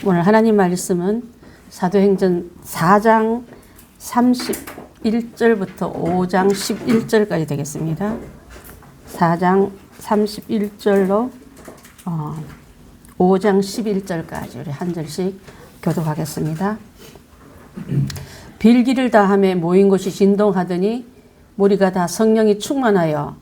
오늘 하나님 말씀은 사도행전 4장 31절부터 5장 11절까지 되겠습니다. 4장 31절로 5장 11절까지 우리 한 절씩 교독하겠습니다. 빌기를 다하며 모인 곳이 진동하더니 무리가 다 성령이 충만하여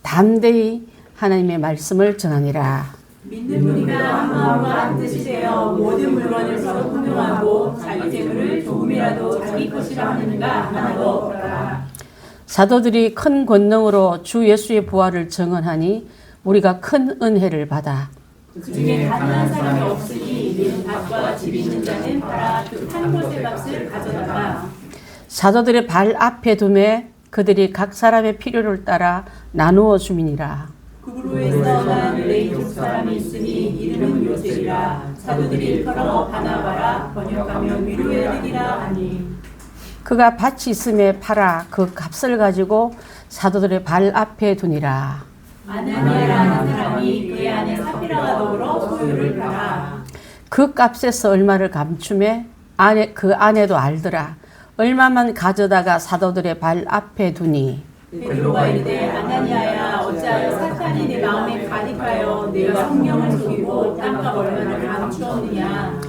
담대히 하나님의 말씀을 전하니라. 믿는 무리가 한 마음과 한 뜻이 되어 모든 물건을 서로 공용하고 자기 재물을 조금이라도 자기 것이라 하는 가 하나도 없더라. 사도들이 큰 권능으로 주 예수의 부활을 증언하니 우리가 큰 은혜를 받아 그 중에 가난한 사람이 없으니 는 밭과 집이 있는 자는 팔아 그 한 곳의 값을 가져다가 사도들의 발 앞에 두매 그들이 각 사람의 필요를 따라 나누어 주민이라. 구브로에서 난 레이족 사람이 있으니 이름은 요셉이라. 사도들이 일컬어 바나바라 번역하며 위로의 득이라 하니 그가 밭이 있음에 팔아 그 값을 가지고 사도들의 발 앞에 두니라. 아나니아라는 사람이 그의 아내 사피라가 더불어 소유를 팔아 그 값에서 얼마를 감추매 그 아내도 알더라. 얼마만 가져다가 사도들의 발 앞에 두니. 베드로가 이르되 아나니아야 어찌하여 사탄이 내 마음에 가득하여 내가 성령을 속이고 땅값 얼마를 감추었느냐.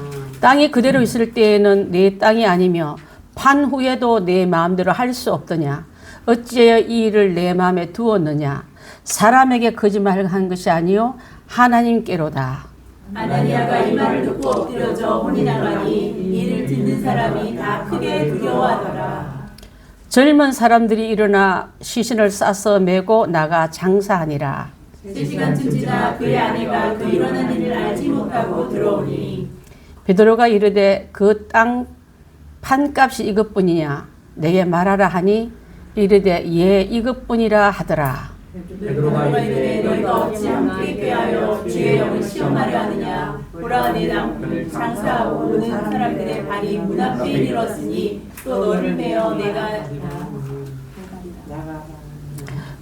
땅이 그대로 있을 때에는 내 땅이 아니며 판 후에도 내 마음대로 할 수 없더냐. 어찌하여 이 일을 내 마음에 두었느냐. 사람에게 거짓말한 것이 아니요 하나님께로다. 아나니아가 이 말을 듣고 엎드려져 혼이 나가니 이를 듣는 사람이 다 크게 두려워하더라. 젊은 사람들이 일어나 시신을 싸서 메고 나가 장사하니라. 3시간쯤 지나 그의 아내가 그 일어난 일을 알지 못하고 들어오니 베드로가 이르되 그 땅 판값이 이것뿐이냐 내게 말하라 하니 이르되 예 이것뿐이라 하더라. 베드로가 이르되 너희가 어찌 함께 꾀하여 주의 영을 시험하려 하느냐. 보라 내 남편을 장사하고 오는 사람들의 발이 문 앞에 이르렀으니 또 너를 베어 내가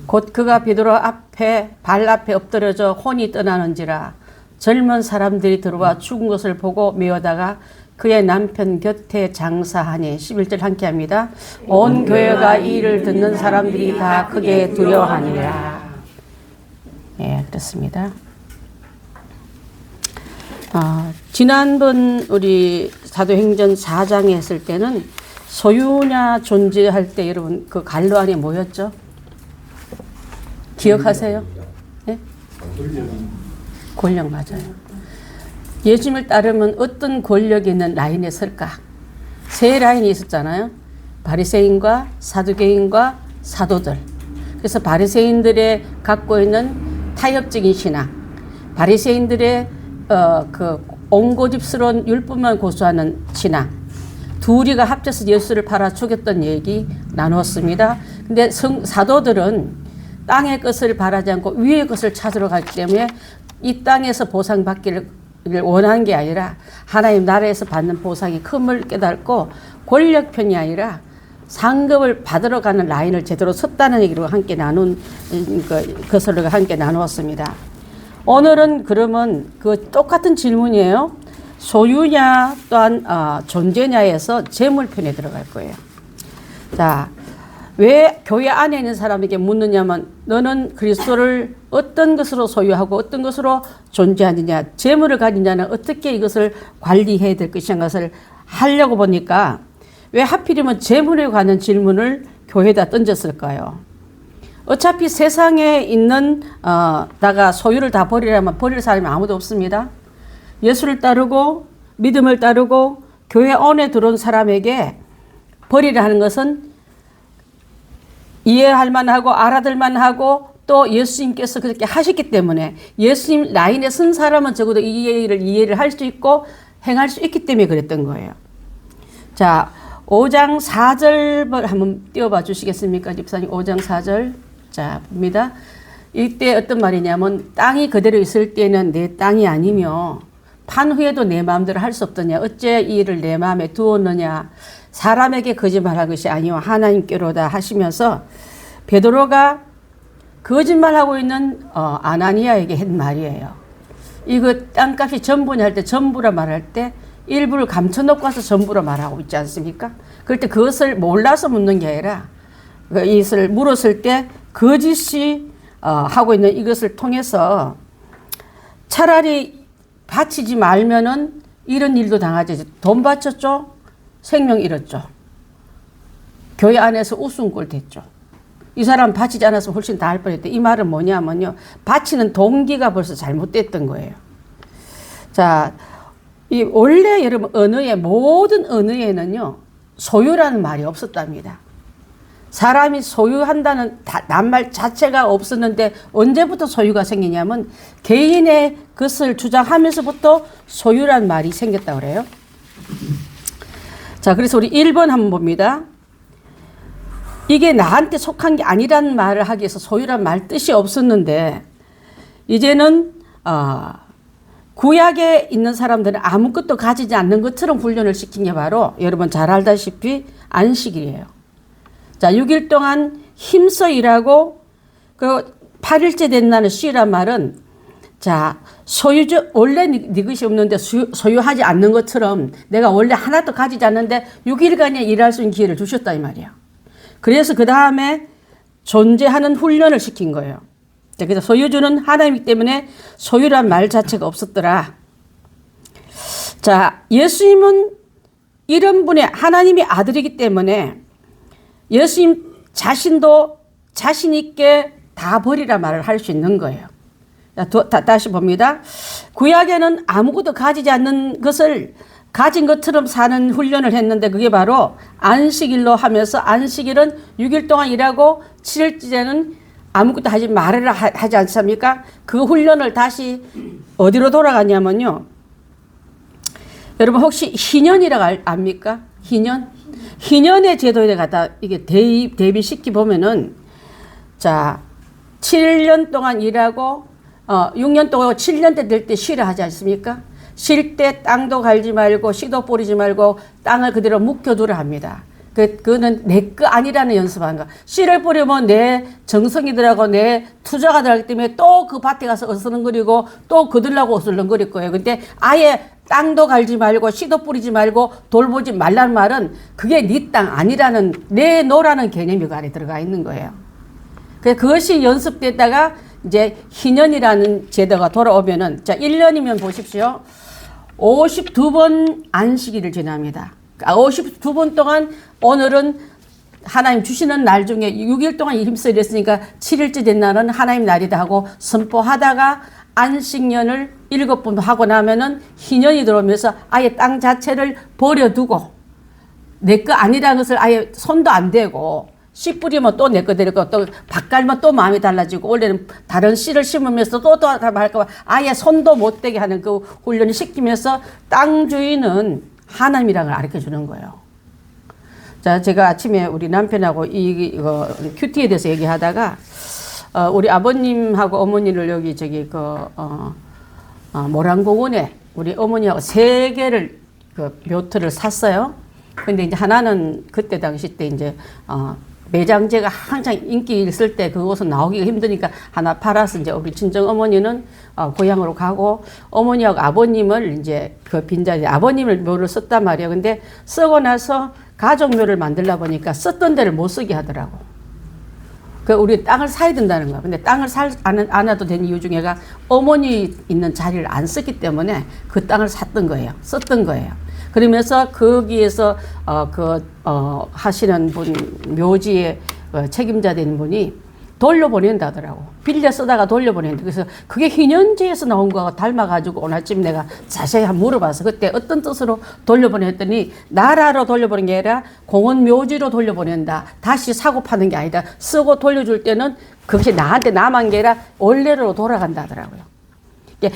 곧 그가 베드로 앞에 발 앞에 엎드려져 혼이 떠나는지라. 젊은 사람들이 들어와 죽은 것을 보고 메어다가 그의 남편 곁에 장사하니. 11절 함께 합니다. 온 교회가 이 일을 듣는 사람들이 다 크게 두려워하니라. 예, 그렇습니다. 지난번 우리 사도행전 4장에 했을 때는 소유냐 존재할 때 여러분 그 갈로 안에 뭐였죠? 기억하세요? 네? 권력 맞아요. 예수님을 따르면 어떤 권력이 있는 라인에 설까? 세 라인이 있었잖아요. 바리새인과 사두개인과 사도들. 그래서 바리새인들의 갖고 있는 타협적인 신앙, 바리새인들의 그 옹고집스러운 율법만 고수하는 신앙, 둘이가 합쳐서 예수를 팔아 죽였던 얘기 나누었습니다. 근데 사도들은 땅의 것을 바라지 않고 위의 것을 찾으러 갔기 때문에 이 땅에서 보상받기를 원한 게 아니라 하나님 나라에서 받는 보상이 큼을 깨닫고 권력편이 아니라 상급을 받으러 가는 라인을 제대로 섰다는 얘기로 함께 나눈 것을 함께 나누었습니다. 오늘은 그러면 그 똑같은 질문이에요. 소유냐 또한 존재냐에서 재물편에 들어갈 거예요. 자, 왜 교회 안에 있는 사람에게 묻느냐면 너는 그리스도를 어떤 것으로 소유하고 어떤 것으로 존재하느냐, 재물을 가지냐는 어떻게 이것을 관리해야 될 것이냐 것을 하려고 보니까 왜 하필이면 재물에 관한 질문을 교회에다 던졌을까요? 어차피 세상에 있는 다가 소유를 다 버리려면 버릴 사람이 아무도 없습니다. 예수를 따르고 믿음을 따르고 교회 안에 들어온 사람에게 버리라 하는 것은 이해할 만하고 알아들 만하고 또 예수님께서 그렇게 하셨기 때문에 예수님 라인에 선 사람은 적어도 이해를 할 수 있고 행할 수 있기 때문에 그랬던 거예요. 자, 5장 4절 한번 띄워봐 주시겠습니까? 집사님 5장 4절. 자, 봅니다. 이때 어떤 말이냐면 땅이 그대로 있을 때는 내 땅이 아니며 판 후에도 내 마음대로 할 수 없더냐. 어째 이 일을 내 마음에 두었느냐. 사람에게 거짓말한 것이 아니요 하나님께로다 하시면서 베드로가 거짓말하고 있는 아나니아에게 한 말이에요. 이거 땅값이 전부냐 할 때 전부라 말할 때 일부를 감춰놓고 와서 전부로 말하고 있지 않습니까? 그럴 때 그것을 몰라서 묻는 게 아니라 이것을 물었을 때 거짓이 하고 있는 이것을 통해서 차라리 바치지 말면은 이런 일도 당하지. 돈 바쳤죠? 생명 잃었죠. 교회 안에서 웃음꼴 됐죠. 이 사람 바치지 않았으면 훨씬 다 할 뻔했대. 이 말은 뭐냐면요. 바치는 동기가 벌써 잘못됐던 거예요. 자, 이 원래 여러분 모든 언어에는요. 소유라는 말이 없었답니다. 사람이 소유한다는 낱말 자체가 없었는데 언제부터 소유가 생기냐면 개인의 것을 주장하면서부터 소유라는 말이 생겼다고 그래요. 자, 그래서 우리 1번 한번 봅니다. 이게 나한테 속한 게 아니라는 말을 하기 위해서 소유란 말 뜻이 없었는데 이제는 구약에 있는 사람들은 아무것도 가지지 않는 것처럼 훈련을 시킨 게 바로 여러분 잘 알다시피 안식이에요. 자, 6일 동안 힘써 일하고 그 8일째 된 날은 쉬란 말은 자, 원래 네 것이 없는데 소유하지 않는 것처럼 내가 원래 하나도 가지지 않는데 6일간에 일할 수 있는 기회를 주셨다 이 말이야. 그래서 그 다음에 존재하는 훈련을 시킨 거예요. 그래서 소유주는 하나님이기 때문에 소유란 말 자체가 없었더라. 자, 예수님은 이런 분의 하나님의 아들이기 때문에 예수님 자신도 자신 있게 다 버리라 말을 할 수 있는 거예요. 다시 봅니다. 구약에는 아무것도 가지지 않는 것을 가진 것처럼 사는 훈련을 했는데 그게 바로 안식일로 하면서 안식일은 6일 동안 일하고 7일째는 아무것도 하지 말아라 하지 않습니까? 그 훈련을 다시 어디로 돌아가냐면요. 여러분 혹시 희년이라고 압니까? 희년? 희년의 제도에 갖다 이게 대비시키 보면은 자 7년 동안 일하고 6년 동안 7년째 될 때 쉬라 하지 않습니까? 쉴 때 땅도 갈지 말고 씨도 뿌리지 말고 땅을 그대로 묵혀두라 합니다. 그거는 내 거 아니라는 연습하는 거. 씨를 뿌리면 내 정성이 들어가고 내 투자가 들어가기 때문에 또 그 밭에 가서 어슬렁거리고 또 그들라고 어슬렁거릴 거예요. 근데 아예 땅도 갈지 말고 씨도 뿌리지 말고 돌보지 말라는 말은 그게 네 땅 아니라는 내놓으라는 개념이 그 안에 들어가 있는 거예요. 그것이 연습됐다가 이제 희년이라는 제도가 돌아오면은 자 1년이면 보십시오. 52번 안식일을 지납니다. 52번 동안 오늘은 하나님 주시는 날 중에 6일 동안 힘써 일했으니까 7일째 된 날은 하나님 날이다 하고 선포하다가 안식년을 7번 하고 나면은 희년이 들어오면서 아예 땅 자체를 버려두고 내 거 아니라는 것을 아예 손도 안 대고 씨 뿌리면 또 내 거 되고 또 밭 갈면 또 마음이 달라지고 원래는 다른 씨를 심으면서 또 할까 아예 손도 못 대게 하는 그 훈련을 시키면서 땅 주인은 하나님이라는 걸 가르쳐 주는 거예요. 자, 제가 아침에 우리 남편하고 이거 큐티에 대해서 얘기하다가 우리 아버님하고 어머니를 여기 모란공원에 우리 어머니하고 3개를 그 묘터를 샀어요. 근데 이제 하나는 그때 당시 때 이제 매장제가 한창 인기 있을 때 그곳은 나오기가 힘드니까 하나 팔아서 이제 우리 친정 어머니는 고향으로 가고 어머니하고 아버님을 이제 그 빈자리에 아버님을 묘를 썼단 말이에요. 근데 쓰고 나서 가족묘를 만들다 보니까 썼던 데를 못 쓰게 하더라고. 그 우리 땅을 사야 된다는 거야. 근데 땅을 안 해도 되는 이유 중에가 어머니 있는 자리를 안 썼기 때문에 그 땅을 샀던 거예요. 썼던 거예요. 그러면서 거기에서 하시는 분 묘지의 책임자 된 분이 돌려보낸다더라고. 빌려 쓰다가 돌려보낸다. 그래서 그게 희년제에서 나온 거하고 닮아가지고 오늘 아침 내가 자세히 한번 물어봐서 그때 어떤 뜻으로 돌려보냈더니 나라로 돌려보낸 게 아니라 공원 묘지로 돌려보낸다. 다시 사고 파는 게 아니다. 쓰고 돌려줄 때는 그것이 나한테 남은 게 아니라 원래로 돌아간다 하더라고요.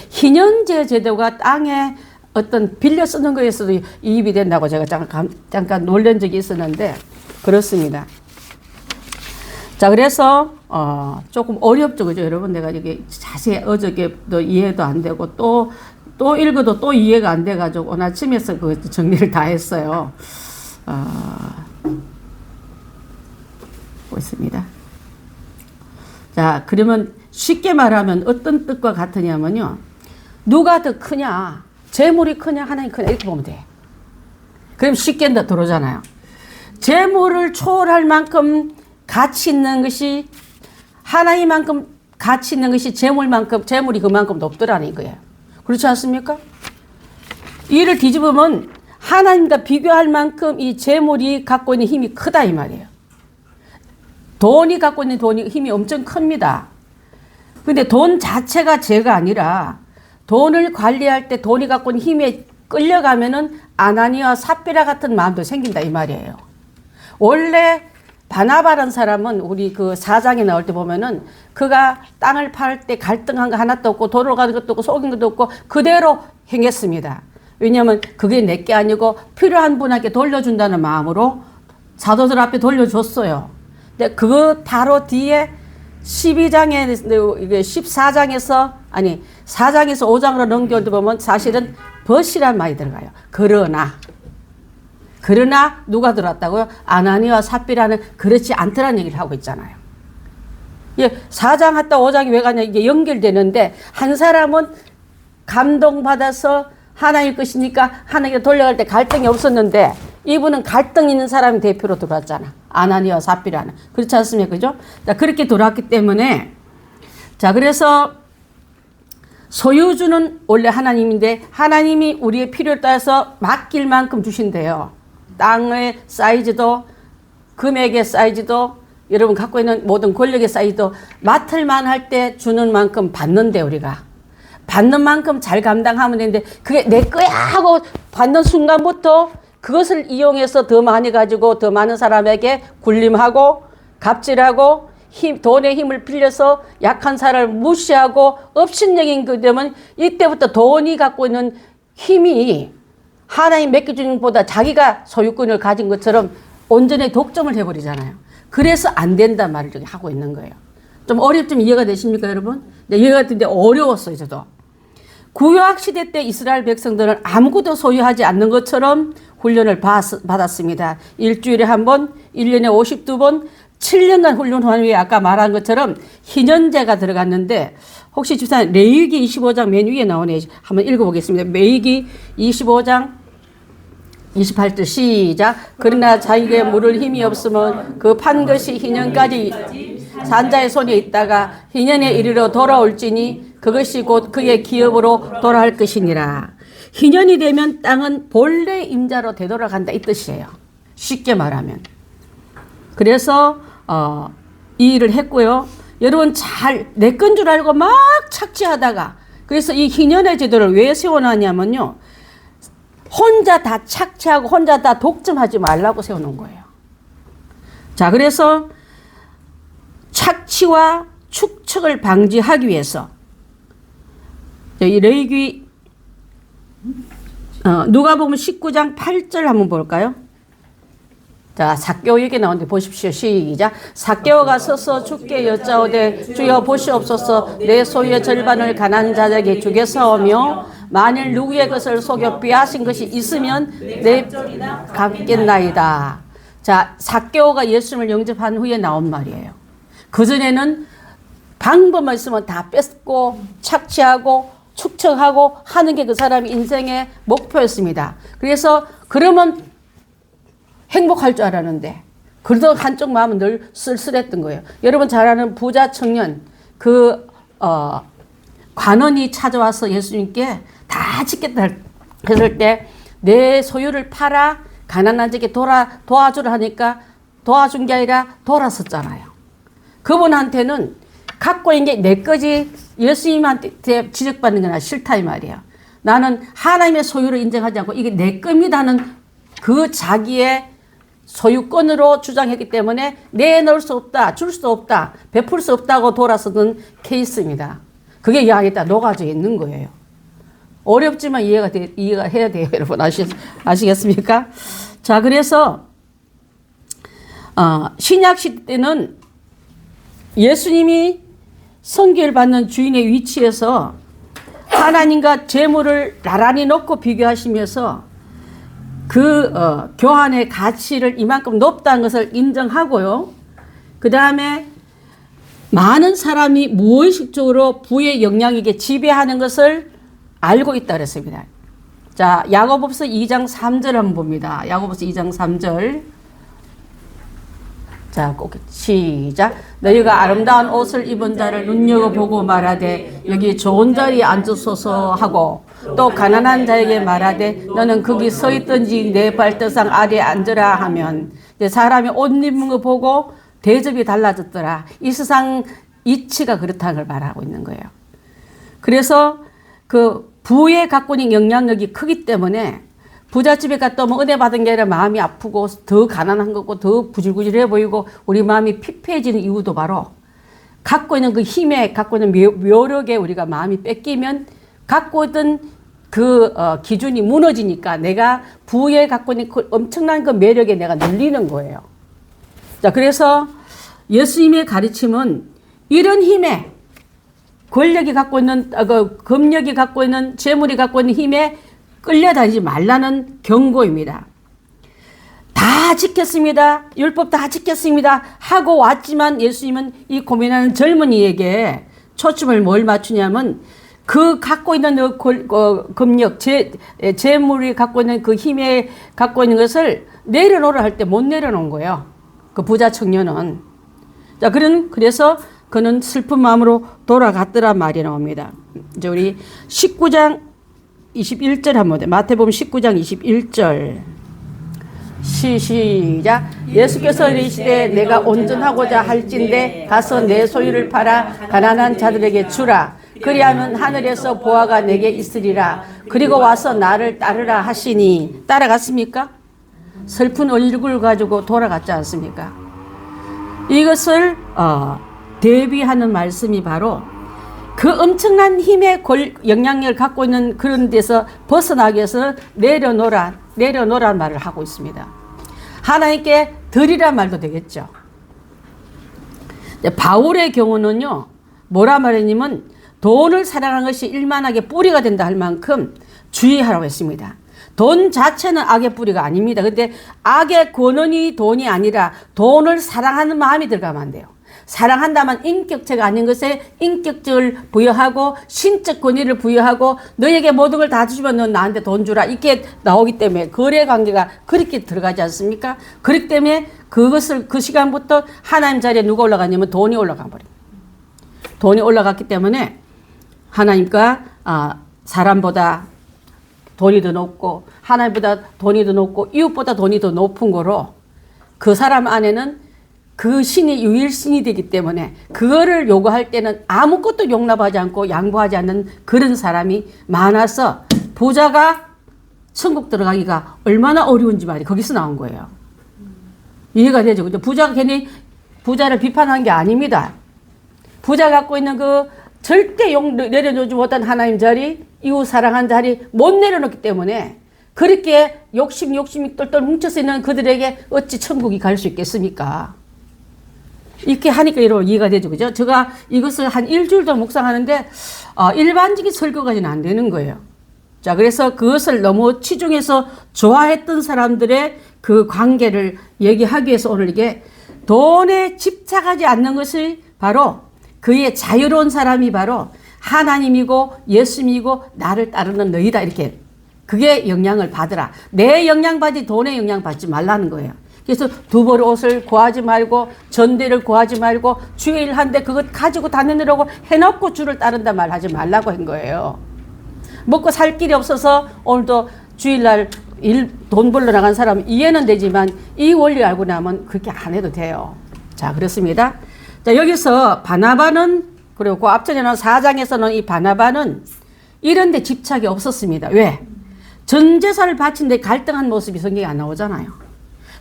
희년제 제도가 땅에 어떤 빌려 쓰는 거에서도 이입이 된다고 제가 잠깐 놀란 적이 있었는데 그렇습니다. 자, 그래서 조금 어렵죠, 그죠, 여러분? 내가 이게 자세히 어저께도 이해도 안 되고 또 읽어도 또 이해가 안 돼가지고 오늘 아침에서 그 정리를 다 했어요. 보겠습니다. 자, 그러면 쉽게 말하면 어떤 뜻과 같으냐면요, 누가 더 크냐? 재물이 크냐 하나님이 크냐 이렇게 보면 돼. 그럼 쉽게 들어오잖아요. 재물을 초월할 만큼 가치 있는 것이 하나님만큼 가치 있는 것이 재물이 그만큼 높더라는 거예요. 그렇지 않습니까? 이를 뒤집으면 하나님과 비교할 만큼 이 재물이 갖고 있는 힘이 크다 이 말이에요. 돈이 갖고 있는 힘이 엄청 큽니다. 근데 돈 자체가 죄가 아니라 돈을 관리할 때 돈이 갖고 있는 힘에 끌려가면은 아나니와 삽비라 같은 마음도 생긴다 이 말이에요. 원래 바나바라는 사람은 우리 그 4장에 나올 때 보면은 그가 땅을 팔 때 갈등한 거 하나도 없고 돈을 가는 것도 없고 속인 것도 없고 그대로 행했습니다. 왜냐하면 그게 내게 아니고 필요한 분에게 돌려준다는 마음으로 사도들 앞에 돌려줬어요. 근데 그 바로 뒤에 14장에서 5장으로 넘겨올 때 보면 사실은 벗이란 말이 들어가요. 그러나 누가 들어왔다고요? 아나니와 삽비라는 그렇지 않더라는 얘기를 하고 있잖아요. 예, 4장 갔다 5장이 왜 가냐 이게 연결되는데 한 사람은 감동받아서 하나님 것이니까 하나님께 돌려갈 때 갈등이 없었는데 이분은 갈등 있는 사람이 대표로 들어왔잖아. 아나니와 삽비라는. 그렇지 않습니까? 그죠? 자, 그렇게 들어왔기 때문에 자, 그래서 소유주는 원래 하나님인데 하나님이 우리의 필요에 따라서 맡길 만큼 주신대요. 땅의 사이즈도 금액의 사이즈도 여러분 갖고 있는 모든 권력의 사이즈도 맡을 만할 때 주는 만큼 받는데 우리가 받는 만큼 잘 감당하면 되는데 그게 내 거야 하고 받는 순간부터 그것을 이용해서 더 많이 가지고 더 많은 사람에게 굴림하고 갑질하고 돈의 힘을 빌려서 약한 사람을 무시하고 업신여긴 그 되면 이때부터 돈이 갖고 있는 힘이 하나님 맡겨주는 것보다 자기가 소유권을 가진 것처럼 온전히 독점을 해버리잖아요. 그래서 안 된단 말을 저기 하고 있는 거예요. 좀 좀 이해가 되십니까 여러분? 네, 이해가 되는데 어려웠어요 저도. 구약 시대 때 이스라엘 백성들은 아무것도 소유하지 않는 것처럼 훈련을 받았습니다. 일주일에 한 번, 1년에 52번, 7년간 훈련한 후에 아까 말한 것처럼 희년제가 들어갔는데 혹시 집사님 레위기 25장 맨 위에 나오네. 한번 읽어보겠습니다. 레위기 25장 28절 시작. 그러나 자기에게 물을 힘이 없으면 그 판 것이 희년까지 산자의 손에 있다가 희년에 이르러 돌아올지니 그것이 곧 그의 기업으로 돌아갈 것이니라. 희년이 되면 땅은 본래 임자로 되돌아간다 이 뜻이에요. 쉽게 말하면. 그래서 이 일을 했고요. 여러분 내 건 줄 알고 막 착취하다가 그래서 이 희년의 제도를 왜 세워놨냐면요. 혼자 다 착취하고 혼자 다 독점하지 말라고 세워놓은 거예요. 자, 그래서 착취와 축척을 방지하기 위해서 이 레위기 누가복음 19장 8절 한번 볼까요? 자, 삭개오 얘기 나오는데 보십시오. 시작. 삭개오가 서서 주께 여짜오되 주여 보시옵소서 내 소유의 절반을 가난한 자에게 주겠사오며 만일 누구의 것을 속여 빼앗은 것이 있으면 내 갚겠나이다. 자, 삭개오가 예수님을 영접한 후에 나온 말이에요. 그전에는 방법만 있으면 다 뺏고 착취하고 축척하고 하는 게 그 사람의 인생의 목표였습니다. 그래서 그러면 행복할 줄 알았는데 그래도 한쪽 마음은 늘 쓸쓸했던 거예요. 여러분 잘 아는 부자 청년 관원이 찾아와서 예수님께 다 짓겠다 했을 때 내 소유를 팔아 가난한 자에게 도와주라 하니까 도와준 게 아니라 돌았었잖아요. 그분한테는 갖고 있는 게 내 거지 예수님한테 지적받는 건 싫다 이 말이야. 나는 하나님의 소유를 인정하지 않고 이게 내 겁니다는 그 자기의 소유권으로 주장했기 때문에 내놓을 수 없다, 줄 수 없다, 베풀 수 없다고 돌아서는 케이스입니다. 그게 이야기가 녹아져 있는 거예요. 어렵지만 이해가 해야 돼요. 여러분 아시겠습니까? 자, 그래서 신약 시대 때는 예수님이 성기를 받는 주인의 위치에서 하나님과 재물을 나란히 놓고 비교하시면서 그 교환의 가치를 이만큼 높다는 것을 인정하고요. 그 다음에 많은 사람이 무의식적으로 부의 영향에게 지배하는 것을 알고 있다 그랬습니다. 자, 야고보서 2장 3절 한번 봅니다. 야고보서 2장 3절. 자, 꼭 시작. 너희가 아름다운 옷을 입은 자를 눈여겨보고 말하되 여기 좋은 자리에 앉으소서 하고 또 가난한 자에게 말하되 너는 거기 서 있든지 내 발등상 아래에 앉으라 하면 사람이 옷 입은 거 보고 대접이 달라졌더라. 이 세상 이치가 그렇다는 걸 말하고 있는 거예요. 그래서 그 부에 갖고 있는 영향력이 크기 때문에 부잣집에 갔다 오면 은혜 받은 게 아니라 마음이 아프고 더 가난한 거고 더 구질구질해 보이고 우리 마음이 피폐해지는 이유도 바로 갖고 있는 그 힘에 갖고 있는 묘력에 우리가 마음이 뺏기면 갖고 있던 그 기준이 무너지니까 내가 부에 갖고 있는 그 엄청난 그 매력에 내가 눌리는 거예요. 자, 그래서 예수님의 가르침은 이런 힘에 권력이 갖고 있는 그 금력이 갖고 있는 재물이 갖고 있는 힘에 끌려다니지 말라는 경고입니다. 다 지켰습니다. 율법 다 지켰습니다. 하고 왔지만 예수님은 이 고민하는 젊은이에게 초점을 뭘 맞추냐면 그 갖고 있는 그 금력, 재물이 갖고 있는 그 힘에 갖고 있는 것을 내려놓으라 할 때 못 내려놓은 거예요. 그 부자 청년은. 자, 그래서 그는 슬픈 마음으로 돌아갔더란 말이 나옵니다. 이제 우리 19장 21절 한번 돼. 마태복음 19장 21절. 시작. 예수께서 이르시되 내가 온전하고자 할진대 가서 내 소유를 팔아 가난한 자들에게 주라. 그리하면 하늘에서 보화가 내게 있으리라. 그리고 와서 나를 따르라 하시니 따라갔습니까? 슬픈 얼굴 가지고 돌아갔지 않습니까? 이것을 대비하는 말씀이 바로 그 엄청난 힘의 영향력을 갖고 있는 그런 데서 벗어나기 위해서 내려놓으란 말을 하고 있습니다. 하나님께 드리란 말도 되겠죠. 바울의 경우는요, 뭐라 말했냐면 돈을 사랑하는 것이 일만하게 뿌리가 된다 할 만큼 주의하라고 했습니다. 돈 자체는 악의 뿌리가 아닙니다. 근데 악의 근원이 돈이 아니라 돈을 사랑하는 마음이 들어가면 안 돼요. 사랑한다면 인격체가 아닌 것에 인격적을 부여하고 신적 권위를 부여하고 너에게 모든 걸 다 주면 넌 나한테 돈 주라 이렇게 나오기 때문에 거래 관계가 그렇게 들어가지 않습니까? 그렇기 때문에 그것을 그 시간부터 하나님 자리에 누가 올라갔냐면 돈이 올라가 버립니다. 돈이 올라갔기 때문에 하나님과 사람보다 돈이 더 높고 하나님보다 돈이 더 높고 이웃보다 돈이 더 높은 거로 그 사람 안에는 그 신이 유일신이 되기 때문에 그거를 요구할 때는 아무것도 용납하지 않고 양보하지 않는 그런 사람이 많아서 부자가 천국 들어가기가 얼마나 어려운지 말이 거기서 나온 거예요. 이해가 되죠? 부자가 괜히 부자를 비판한 게 아닙니다. 부자 갖고 있는 그 절대 내려놓지 못한 하나님 자리, 이웃 사랑한 자리 못 내려놓기 때문에 그렇게 욕심이 똘똘 뭉쳐서 있는 그들에게 어찌 천국이 갈 수 있겠습니까? 이렇게 하니까 여러분 이해가 되죠. 그죠? 제가 이것을 한 일주일도 묵상하는데, 일반적인 설교까지는 안 되는 거예요. 자, 그래서 그것을 너무 치중해서 좋아했던 사람들의 그 관계를 얘기하기 위해서 오늘 이게 돈에 집착하지 않는 것이 바로 그의 자유로운 사람이 바로 하나님이고 예수님이고 나를 따르는 너희다. 이렇게. 그게 영향을 받으라. 내 영향받지 돈의 영향받지 말라는 거예요. 그래서 두 벌 옷을 구하지 말고 전대를 구하지 말고 주일 한데 그것 가지고 다니느라고 해놓고 주를 따른다 말하지 말라고 한 거예요. 먹고 살 길이 없어서 오늘도 주일날 돈 벌러 나간 사람 이해는 되지만 이 원리 알고 나면 그렇게 안 해도 돼요. 자, 그렇습니다. 자, 여기서 바나바는 그리고 그 앞전에 나온 4장에서는 이 바나바는 이런 데 집착이 없었습니다. 왜? 전 재산을 바친데 갈등한 모습이 성경에 안 나오잖아요.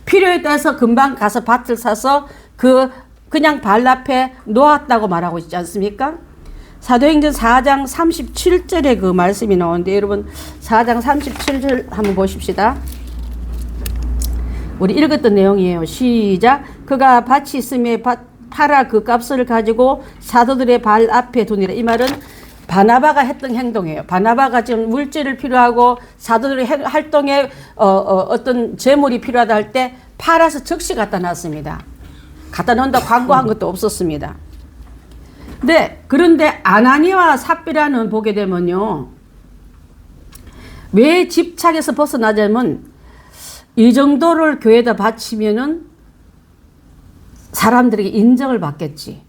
필요에 따라서 금방 가서 밭을 사서 그냥 발 앞에 놓았다고 말하고 있지 않습니까? 사도행전 4장 37절에 그 말씀이 나오는데 여러분 4장 37절 한번 보십시다. 우리 읽었던 내용이에요. 시작. 그가 밭이 있음에 팔아 그 값을 가지고 사도들의 발 앞에 두니라. 이 말은 바나바가 했던 행동이에요. 바나바가 지금 물질을 필요하고 사도들의 활동에 어떤 재물이 필요하다 할 때 팔아서 즉시 갖다 놨습니다. 갖다 놓는다 광고한 것도 없었습니다. 네, 그런데 아나니와 삽비라는 보게 되면요. 왜 집착에서 벗어나자면 이 정도를 교회에다 바치면은 사람들에게 인정을 받겠지.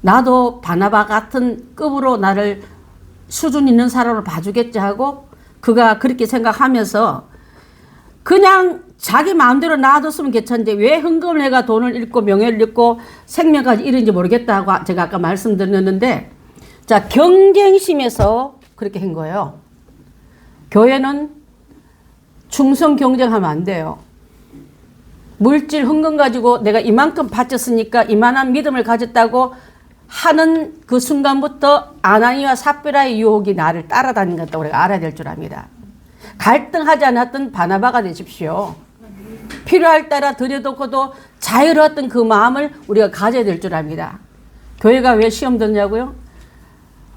나도 바나바 같은 급으로 나를 수준 있는 사람으로 봐주겠지 하고 그가 그렇게 생각하면서 그냥 자기 마음대로 놔뒀으면 괜찮은데 왜 헌금을 해가 돈을 잃고 명예를 잃고 생명까지 잃은지 모르겠다고 제가 아까 말씀드렸는데, 자, 경쟁심에서 그렇게 한 거예요. 교회는 충성 경쟁하면 안 돼요. 물질 헌금 가지고 내가 이만큼 바쳤으니까 이만한 믿음을 가졌다고 하는 그 순간부터 아나니와 삽비라의 유혹이 나를 따라다니는 것도 우리가 알아야 될 줄 압니다. 갈등하지 않았던 바나바가 되십시오. 필요할 따라 들여놓고도 자유로웠던 그 마음을 우리가 가져야 될 줄 압니다. 교회가 왜 시험 듣냐고요?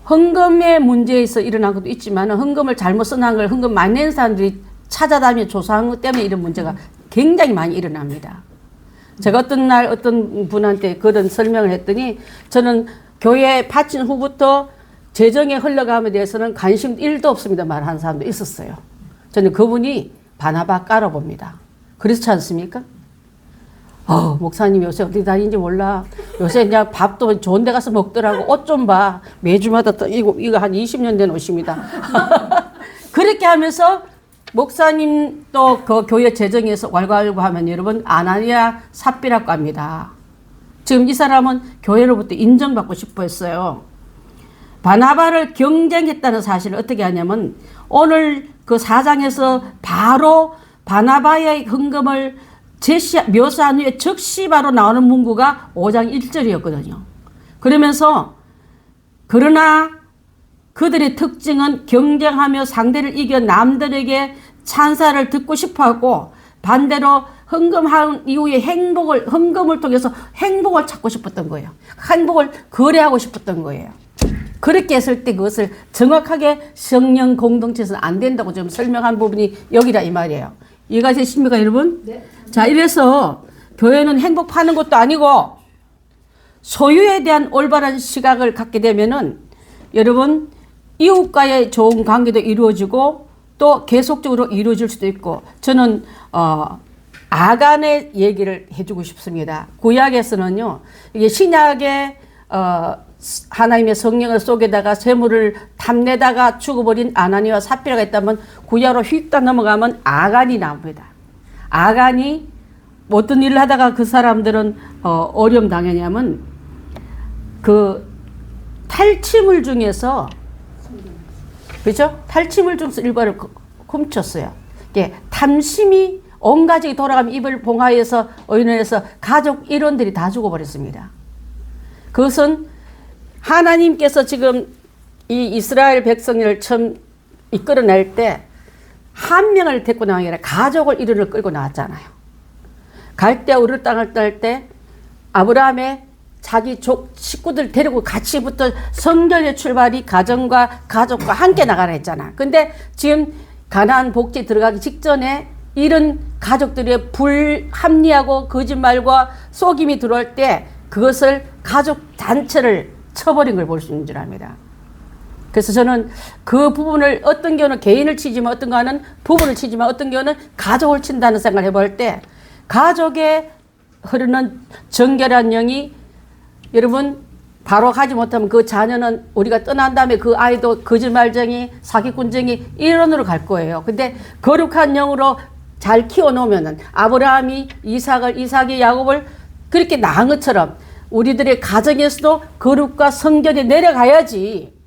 헌금의 문제에서 일어난 것도 있지만 헌금을 잘못 써놓은 걸 헌금 많이 낸 사람들이 찾아다니며 조사한 것 때문에 이런 문제가 굉장히 많이 일어납니다. 제가 어떤 날 어떤 분한테 그런 설명을 했더니 저는 교회에 바친 후부터 재정의 흘러감에 대해서는 관심 1도 없습니다 말하는 사람도 있었어요. 저는 그분이 바나바 깔아봅니다. 그렇지 않습니까? 목사님 요새 어디 다니는지 몰라. 요새 그냥 밥도 좋은 데 가서 먹더라고. 옷 좀 봐. 매주마다 또 이거 한 20년 된 옷입니다. 그렇게 하면서 목사님 또 그 교회 재정에서 왈가왈부하면 여러분 아나니아 삽비라고 합니다. 지금 이 사람은 교회로부터 인정받고 싶어 했어요. 바나바를 경쟁했다는 사실을 어떻게 하냐면 오늘 그 4장에서 바로 바나바의 헌금을 묘사한 후에 즉시 바로 나오는 문구가 5장 1절이었거든요. 그러면서 그러나 그들의 특징은 경쟁하며 상대를 이겨 남들에게 찬사를 듣고 싶어하고 반대로 헌금한 이후에 헌금을 통해서 행복을 찾고 싶었던 거예요. 행복을 거래하고 싶었던 거예요. 그렇게 했을 때 그것을 정확하게 성령 공동체에서는 안 된다고 지금 설명한 부분이 여기다 이 말이에요. 이해가 되십니까 여러분? 네. 자, 이래서 교회는 행복 파는 것도 아니고 소유에 대한 올바른 시각을 갖게 되면은 여러분 이웃과의 좋은 관계도 이루어지고 또 계속적으로 이루어질 수도 있고, 저는 아간의 얘기를 해주고 싶습니다. 구약에서는요, 이게 신약의 하나님의 성령을 속에다가 재물을 탐내다가 죽어버린 아나니와 삽비라가 있다면 구약으로 휙딱 넘어가면 아간이 나옵니다. 아간이 어떤 일을 하다가 그 사람들은 어려움 당했냐면 그 탈취물 중에서, 그렇죠? 탈취물 중에서 일과를 훔쳤어요. 이게 탐심이 온 가족이 돌아가면 입을 봉하여서 의논해서 가족 일원들이 다 죽어버렸습니다. 그것은 하나님께서 지금 이 이스라엘 백성을 처음 이끌어낼 때 한 명을 데리고 나온 게 아니라 가족을 일원을 끌고 나왔잖아요. 갈대아 우르 땅을 떠날 때 아브라함의 자기 식구들 데리고 같이부터 성전의 출발이 가정과 가족과 함께 나가라 했잖아. 근데 지금 가나안 복지 들어가기 직전에 이런 가족들의 불합리하고 거짓말과 속임이 들어올 때 그것을 가족 단체를 쳐버린 걸 볼 수 있는 줄 압니다. 그래서 저는 그 부분을 어떤 경우는 개인을 치지만 어떤 경우는 부부를 치지만 어떤 경우는 가족을 친다는 생각을 해볼 때 가족에 흐르는 정결한 영이 여러분 바로 가지 못하면 그 자녀는 우리가 떠난 다음에 그 아이도 거짓말쟁이 사기꾼쟁이 이론으로 갈 거예요. 근데 거룩한 영으로 잘 키워놓으면은 아브라함이 이삭이 야곱을 그렇게 낳은 것처럼 우리들의 가정에서도 거룩과 성결이 내려가야지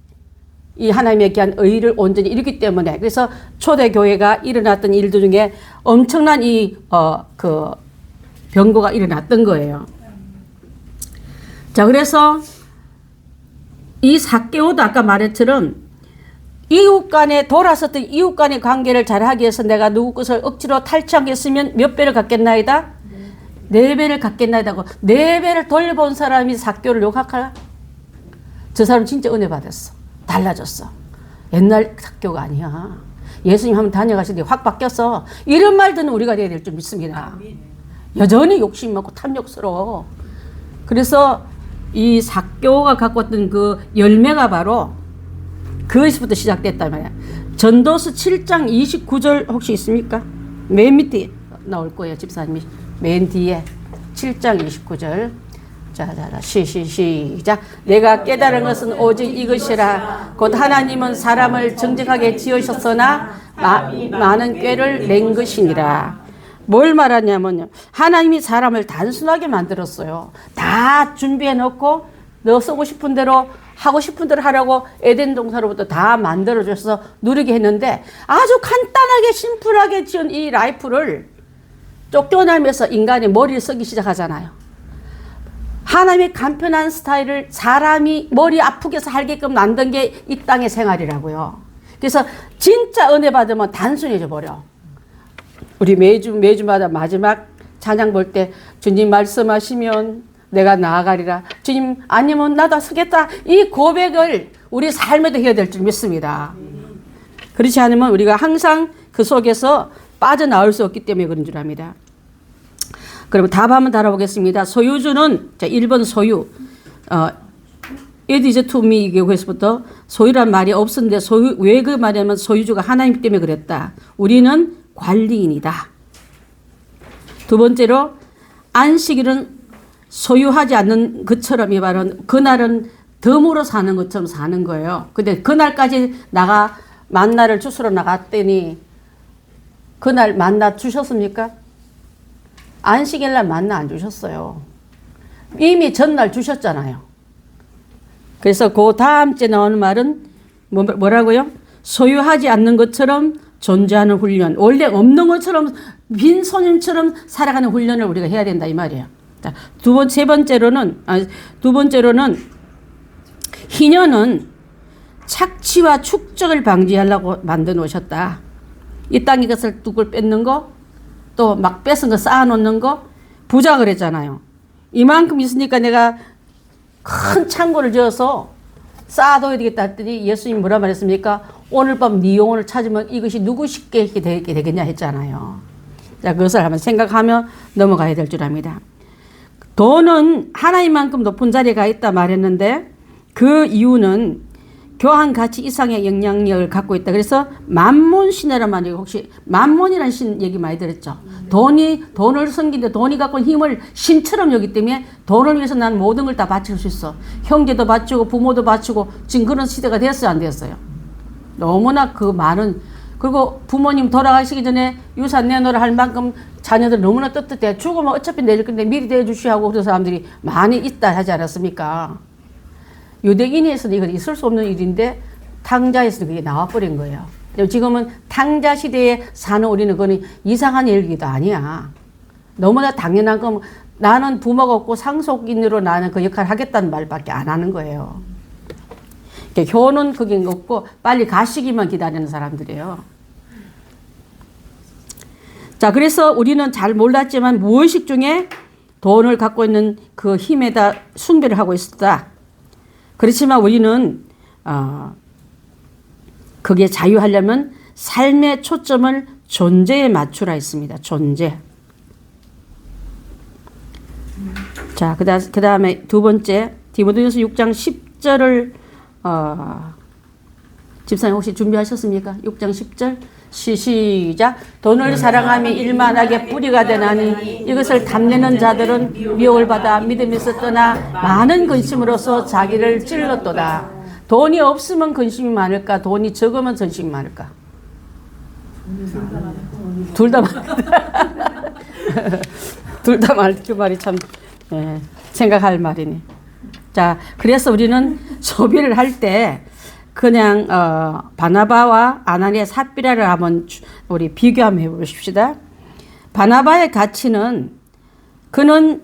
이 하나님의 귀한 의를 온전히 이루기 때문에, 그래서 초대교회가 일어났던 일들 중에 엄청난 그 병고가 일어났던 거예요. 자, 그래서 이 삭개오도 아까 말했처럼 이웃 간에 돌아섰던 이웃 간의 관계를 잘하기 위해서 내가 누구 것을 억지로 탈취하겠으면 몇 배를 갖겠나이다? 4배를 갖겠나이다고 4배를 돌려본 사람이 삭개오를 욕할까? 저 사람 진짜 은혜 받았어. 달라졌어. 옛날 삭개오가 아니야. 예수님 한번 다녀가시는데 확 바뀌었어. 이런 말 듣는 우리가 돼야 될 줄 믿습니다. 여전히 욕심 많고 탐욕스러워. 그래서 이 삭개오가 갖고 왔던 그 열매가 바로 그것부터 시작됐단 말이야. 전도서 7장 29절 혹시 있습니까? 맨 밑에 나올 거예요. 집사님이 맨 뒤에 7장 29절. 자, 시작. 내가 깨달은 것은 오직 이것이라. 곧 하나님은 사람을 정직하게 지으셨으나 많은 꾀를 낸 것이니라. 뭘 말하냐면요. 하나님이 사람을 단순하게 만들었어요. 다 준비해 놓고 너 쓰고 싶은 대로 하고 싶은 대로 하라고 에덴 동산으로부터 다 만들어 줘서 누리게 했는데 아주 간단하게 심플하게 지은 이 라이프를 쫓겨나면서 인간이 머리를 쓰기 시작하잖아요. 하나님의 간편한 스타일을 사람이 머리 아프게 살게끔 만든 게 이 땅의 생활이라고요. 그래서 진짜 은혜 받으면 단순해져 버려. 우리 매주마다 마지막 찬양 볼 때 주님 말씀하시면 내가 나아가리라. 주님 아니면 나도 서겠다. 이 고백을 우리 삶에도 해야 될 줄 믿습니다. 그렇지 않으면 우리가 항상 그 속에서 빠져나올 수 없기 때문에 그런 줄 압니다. 그럼 답 한번 달아보겠습니다. 소유주는 자 1번 소유. It is to me 교회에서부터 소유란 말이 없었는데 소유 왜 그 말이냐면 소유주가 하나님 때문에 그랬다. 우리는 관리인이다. 두 번째로 안식일은 소유하지 않는 것처럼 이 말은 그날은 덤으로 사는 것처럼 사는 거예요. 근데 그날까지 만나를 주스러 나갔더니 그날 만나 주셨습니까? 안식일날 만나 안 주셨어요. 이미 전날 주셨잖아요. 그래서 그 다음 주에 나오는 말은 뭐라고요? 소유하지 않는 것처럼 존재하는 훈련. 원래 없는 것처럼 빈손님처럼 살아가는 훈련을 우리가 해야 된다 이 말이에요. 자, 두 번째로는 희년은 착취와 축적을 방지하려고 만들어 놓으셨다. 이 땅에 것을 뚝을 뺏는 거, 또 막 뺏은 거 쌓아놓는 거, 부자 그랬잖아요. 이만큼 있으니까 내가 큰 창고를 지어서 쌓아둬야 되겠다 했더니 예수님 뭐라 말했습니까? 오늘 밤 네 영혼을 찾으면 이것이 누구시게 되겠냐 했잖아요. 자, 그것을 한번 생각하며 넘어가야 될 줄 압니다. 돈은 하나님만큼 높은 자리에 가 있다 말했는데 그 이유는 교환 가치 이상의 영향력을 갖고 있다. 그래서 만몬신이라는 말이 혹시 만몬이라는 신 얘기 많이 들었죠. 돈을 섬기는데 돈이 갖고 있는 힘을 신처럼 여기 때문에 돈을 위해서 난 모든 걸 다 바칠 수 있어. 형제도 바치고 부모도 바치고 지금 그런 시대가 됐어요, 안 됐어요? 너무나 그 많은 그리고 부모님 돌아가시기 전에 유산 내놓으라 할 만큼 자녀들 너무나 떳떳해. 죽으면 어차피 내릴 건데 미리 대주시하고 그런 사람들이 많이 있다 하지 않았습니까? 유대인에서는 이건 있을 수 없는 일인데 탕자에서도 그게 나와버린 거예요. 지금은 탕자 시대에 사는 우리는 그건 이상한 얘기도 아니야. 너무나 당연한 건 나는 부모가 없고 상속인으로 나는 그 역할을 하겠다는 말밖에 안 하는 거예요. 효는 그게 없고 빨리 가시기만 기다리는 사람들이에요. 자, 그래서 우리는 잘 몰랐지만 무의식 중에 돈을 갖고 있는 그 힘에다 숭배를 하고 있었다. 그렇지만 우리는 그게 자유하려면 삶의 초점을 존재에 맞추라 했습니다. 존재. 자, 그 다음에 두 번째 디모데후서 6장 10절을 집사님 혹시 준비하셨습니까? 6장 10절 시작. 돈을 사랑하며 일만하게 뿌리가 되나니 이것을 탐내는 자들은 미혹을 받아 믿음에서 떠나 많은 근심으로써 자기를 찔렀도다. 돈이 없으면 근심이 많을까? 돈이 적으면 전심이 많을까? 둘 다 많다. 둘 다 많을 그 말이 참 생각할 말이네. 자, 그래서 우리는 소비를 할 때 그냥 바나바와 아나니아 삽비라를 한번 우리 비교 한번 해보십시다. 바나바의 가치는 그는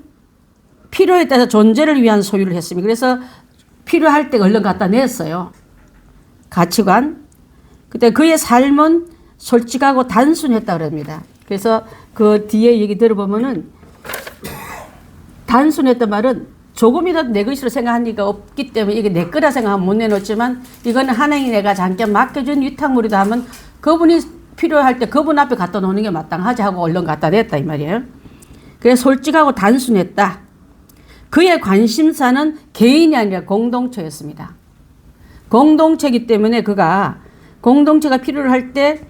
필요에 따라서 존재를 위한 소유를 했습니다. 그래서 필요할 때 얼른 갖다 냈어요. 가치관. 그때 그의 삶은 솔직하고 단순했다 그럽니다. 그래서 그 뒤에 얘기 들어보면은 단순했단 말은 조금이라도 내 것으로 생각한 리가 없기 때문에 이게 내 거라 생각하면 못 내놓지만 이거는 하나님이 내가 잠깐 맡겨준 위탁물이다 하면 그분이 필요할 때 그분 앞에 갖다 놓는 게 마땅하지 하고 얼른 갖다 냈다 이 말이에요. 그래서 솔직하고 단순했다. 그의 관심사는 개인이 아니라 공동체였습니다. 공동체이기 때문에 그가 공동체가 필요로 할 때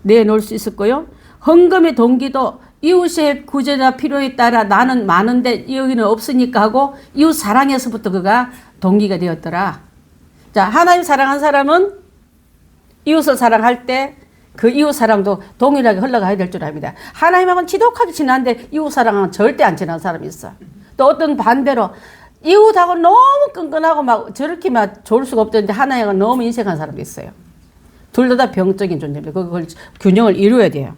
내놓을 수 있었고요. 헌금의 동기도 이웃의 구제나 필요에 따라 나는 많은데 여기는 없으니까 하고 이웃 사랑에서부터 그가 동기가 되었더라. 자, 하나님 사랑한 사람은 이웃을 사랑할 때 그 이웃 사랑도 동일하게 흘러가야 될 줄 압니다. 하나님하고는 지독하게 친한데 이웃 사랑은 절대 안 친한 사람이 있어. 또 어떤 반대로 이웃하고 너무 끈끈하고 막 저렇게 막 좋을 수가 없던데 하나님하고 너무 인색한 사람도 있어요. 둘 다 병적인 존재입니다. 그걸 균형을 이루어야 돼요.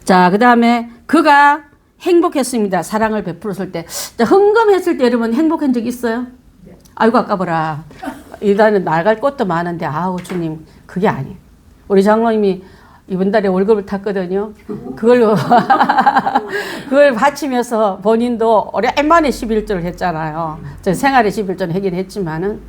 자, 그 다음에 그가 행복했습니다. 사랑을 베풀었을 때. 자, 헌금했을 때 여러분 행복한 적 있어요? 아이고 아까워라. 일단은 나갈 곳도 많은데 아우 주님 그게 아니에요. 우리 장로님이 이번 달에 월급을 탔거든요. 그걸 바치면서 본인도 오랜만에 11조를 했잖아요. 저 생활의 11조는 하긴 했지만은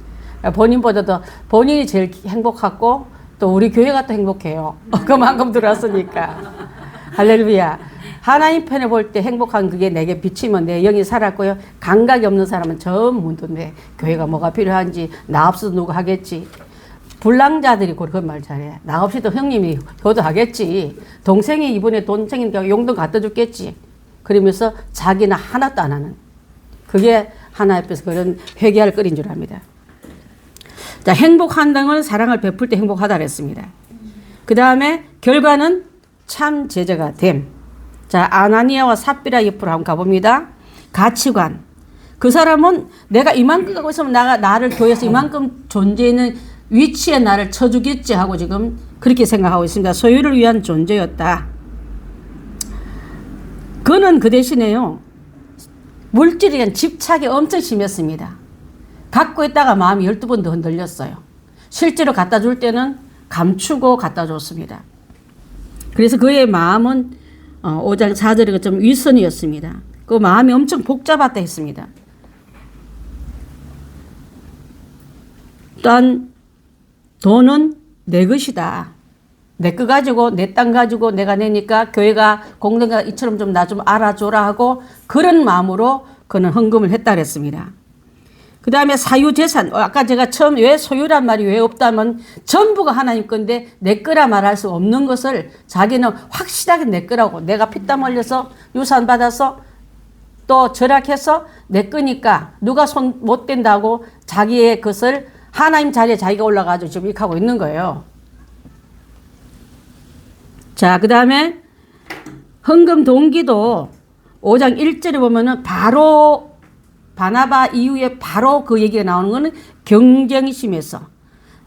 본인보다도 본인이 제일 행복하고 또 우리 교회가 또 행복해요. 그만큼 들어왔으니까. 할렐루야. 하나님 편에 볼 때 행복한 그게 내게 비치면 내 영이 살았고요. 감각이 없는 사람은 전부 내 교회가 뭐가 필요한지 나 없어도 누가 하겠지. 불량자들이 그런 말 잘해. 나 없이도 형님이 효도하겠지. 동생이 이번에 돈 챙기니까 용돈 갖다 줬겠지. 그러면서 자기는 하나도 안 하는. 그게 하나님 앞에서 그런 회개할 거리인 줄 압니다. 자, 행복한다는 건 사랑을 베풀 때 행복하다 그랬습니다. 그 다음에 결과는 참 제자가 됨. 자, 아나니아와 삽비라 옆으로 한번 가봅니다. 가치관. 그 사람은 내가 이만큼 갖고 있으면 나를 교회에서 이만큼 존재있는 위치에 나를 쳐주겠지 하고 지금 그렇게 생각하고 있습니다. 소유를 위한 존재였다. 그는 그 대신에요. 물질에 대한 집착이 엄청 심했습니다. 갖고 있다가 마음이 12번 더 흔들렸어요. 실제로 갖다 줄 때는 감추고 갖다 줬습니다. 그래서 그의 마음은 5장 4절에 좀 위선이었습니다. 그 마음이 엄청 복잡하다 했습니다. 또한 돈은 내 것이다. 내 거 가지고 내 땅 가지고 내가 내니까 교회가 공동체가 이처럼 좀 나 좀 알아줘라 하고 그런 마음으로 그는 헌금을 했다 그랬습니다. 그 다음에 사유재산. 아까 제가 처음 왜 소유란 말이 왜 없다면 전부가 하나님 건데 내 거라 말할 수 없는 것을 자기는 확실하게 내 거라고 내가 피땀 흘려서 유산 받아서 또 절약해서 내 거니까 누가 손 못 댄다고 자기의 것을 하나님 자리에 자기가 올라가서 지금 이렇게 하고 있는 거예요. 자, 그 다음에 헌금 동기도 5장 1절에 보면은 바로 바나바 이후에 바로 그 얘기가 나오는 거는 경쟁이 심해서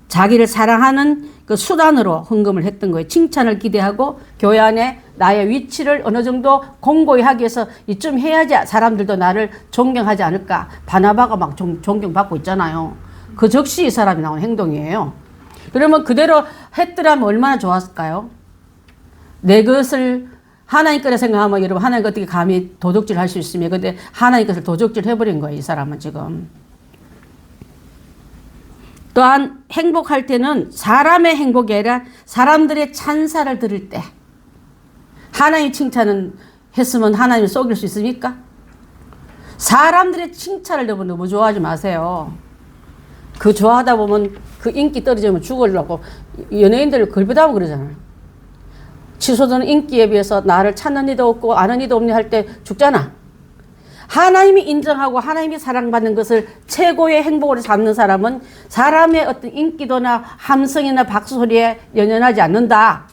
자기를 사랑하는 그 수단으로 헌금을 했던 거예요. 칭찬을 기대하고 교회 안에 나의 위치를 어느 정도 공고히 하기 위해서 이쯤 해야지 사람들도 나를 존경하지 않을까. 바나바가 막 존경받고 있잖아요. 그 적시 이 사람이 나오는 행동이에요. 그러면 그대로 했더라면 얼마나 좋았을까요? 내 것을 하나님 거라 생각하면 여러분 하나님 것 어떻게 감히 도둑질 할 수 있으며 근데 하나님 것을 도둑질 해버린 거예요. 이 사람은 지금. 또한 행복할 때는 사람의 행복이 아니라 사람들의 찬사를 들을 때 하나님 칭찬은 했으면 하나님을 속일 수 있습니까? 사람들의 칭찬을 너무 좋아하지 마세요. 그 좋아하다 보면 그 인기 떨어지면 죽으려고 연예인들 걸부다고 그러잖아요. 치솟은 인기에 비해서 나를 찾는 이도 없고 아는 이도 없니 할 때 죽잖아. 하나님이 인정하고 하나님이 사랑받는 것을 최고의 행복으로 삼는 사람은 사람의 어떤 인기도나 함성이나 박수소리에 연연하지 않는다.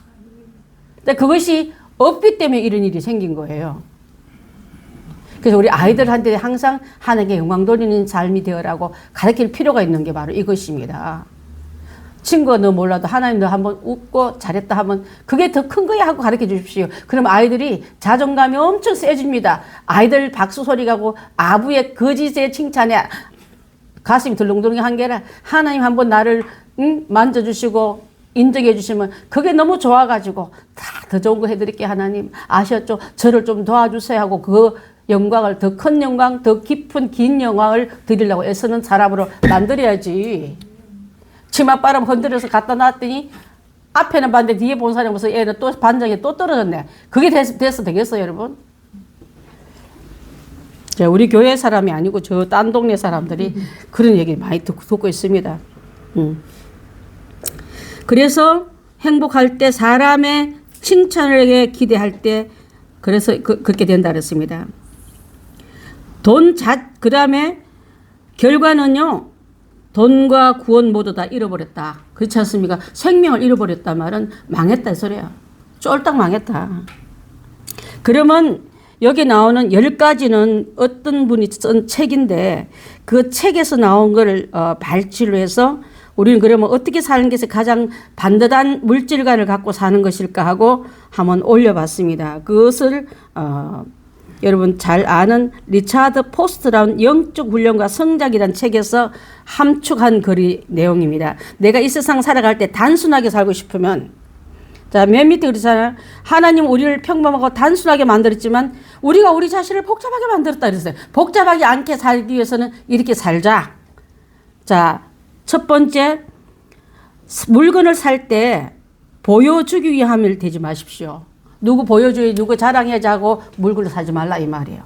근데 그것이 없기 때문에 이런 일이 생긴 거예요. 그래서 우리 아이들한테 항상 하나님께 영광 돌리는 삶이 되어라고 가르칠 필요가 있는 게 바로 이것입니다. 친구가 너 몰라도 하나님 너 한번 웃고 잘했다 하면 그게 더 큰 거야 하고 가르쳐 주십시오. 그럼 아이들이 자존감이 엄청 세집니다. 아이들 박수 소리 가고 아부의 거짓의 칭찬에 가슴이 덜렁덜렁한 게 아니라 하나님 한번 나를 만져주시고 인정해 주시면 그게 너무 좋아가지고 다 더 좋은 거 해드릴게 하나님 아셨죠? 저를 좀 도와주세요 하고 그 영광을 더 큰 영광 더 깊은 긴 영광을 드리려고 애쓰는 사람으로 만들어야지. 치맛바람 흔들어서 갖다 놨더니 앞에는 봤는데 뒤에 본 사람이 무슨 애는 또 반장에 또 떨어졌네. 그게 돼서 되겠어요 여러분? 자, 우리 교회 사람이 아니고 저 딴 동네 사람들이 그런 얘기 많이 듣고 있습니다. 그래서 행복할 때 사람의 칭찬을 기대할 때 그래서 그렇게 된다 그랬습니다. 그 다음에 결과는요. 돈과 구원 모두 다 잃어버렸다. 그렇지 않습니까? 생명을 잃어버렸다 말은 망했다 이 소리야. 쫄딱 망했다. 그러면 여기 나오는 10가지는 어떤 분이 쓴 책인데 그 책에서 나온 걸 발치로 해서 우리는 그러면 어떻게 사는 것이 가장 반듯한 물질관을 갖고 사는 것일까 하고 한번 올려봤습니다. 그것을 여러분 잘 아는 리차드 포스트라는 영적 훈련과 성장이라는 책에서 함축한 글이 내용입니다. 내가 이 세상 살아갈 때 단순하게 살고 싶으면 자, 맨 밑에 그러잖아요. 하나님 우리를 평범하고 단순하게 만들었지만 우리가 우리 자신을 복잡하게 만들었다 그랬어요. 복잡하게 않게 살기 위해서는 이렇게 살자. 자, 첫 번째 물건을 살 때 보여주기 위함을 되지 마십시오. 누구 보여줘야 누구 자랑해자고 물건을 사지 말라 이 말이에요.